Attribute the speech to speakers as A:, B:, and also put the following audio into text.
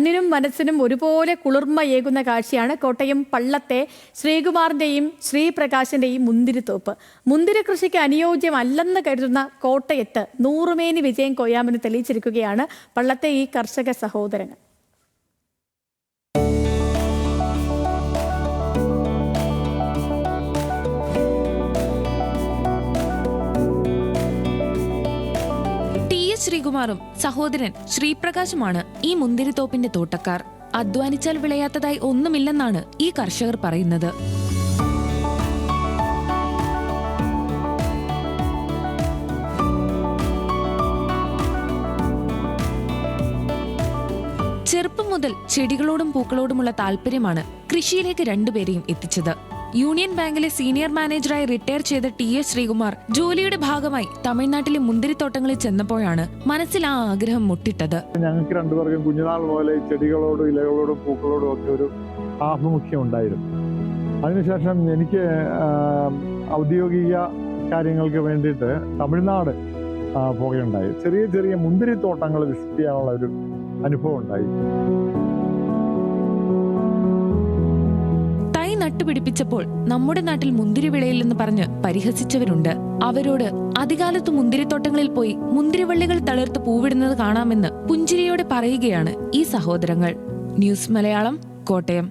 A: കണ്ണിനും മനസ്സിനും ഒരുപോലെ കുളിർമയേകുന്ന കാഴ്ചയാണ് കോട്ടയം പള്ളത്തെ ശ്രീകുമാറിന്റെയും ശ്രീപ്രകാശിന്റെയും മുന്തിരിത്തോപ്പ്. മുന്തിരി കൃഷിക്ക് അനുയോജ്യമല്ലെന്ന് കരുതുന്ന കോട്ടയത്ത് നൂറുമേനി വിജയം കൊയ്യാമെന്ന് തെളിയിച്ചിരിക്കുകയാണ് പള്ളത്തെ ഈ കർഷക സഹോദരങ്ങൾ.
B: ശ്രീകുമാറും സഹോദരൻ ശ്രീപ്രകാശുമാണ് ഈ മുന്തിരിത്തോപ്പിന്റെ തോട്ടക്കാർ. അധ്വാനിച്ചാൽ വിളയാത്തതായി ഒന്നുമില്ലെന്നാണ് ഈ കർഷകർ പറയുന്നത്. ചെറുപ്പം മുതൽ ചെടികളോടും പൂക്കളോടുമുള്ള താല്പര്യമാണ് കൃഷിയിലേക്ക് രണ്ടുപേരെയും എത്തിച്ചത്. യൂണിയൻ ബാങ്കിലെ സീനിയർ മാനേജറായി റിട്ടയർ ചെയ്ത TS ശ്രീകുമാർ ജോലിയുടെ ഭാഗമായി തമിഴ്നാട്ടിലെ മുന്തിരിത്തോട്ടങ്ങളിൽ ചെന്നപ്പോഴാണ് മനസ്സിൽ ആ ആഗ്രഹം മുട്ടിട്ടത്.
C: ഞങ്ങൾക്ക് രണ്ടുപേർക്കും കുഞ്ഞുനാൾ പോലെ ചെടികളോടും ഇലകളോടും പൂക്കളോടും ഒക്കെ ഒരു ആഭിമുഖ്യം ഉണ്ടായിരുന്നു. അതിനുശേഷം എനിക്ക് ഔദ്യോഗിക കാര്യങ്ങൾക്ക് വേണ്ടിയിട്ട് തമിഴ്നാട് പോകുകയുണ്ടായി. ചെറിയ ചെറിയ മുന്തിരിത്തോട്ടങ്ങൾ വിസിറ്റ് ചെയ്യാനുള്ള ഒരു അനുഭവം ഉണ്ടായി.
B: നട്ടുപിടിപ്പിച്ചപ്പോൾ നമ്മുടെ നാട്ടിൽ മുന്തിരി വിളയില്ലെന്ന് പറഞ്ഞ് പരിഹസിച്ചവരുണ്ട്. അവരോട് അധികാലത്ത് മുന്തിരിത്തോട്ടങ്ങളിൽ പോയി മുന്തിരിവള്ളികൾ തളിർത്ത് പൂവിടുന്നത് കാണാമെന്ന് പുഞ്ചിരിയോടെ പറയുകയാണ് ഈ സഹോദരങ്ങൾ. ന്യൂസ് മലയാളം, കോട്ടയം.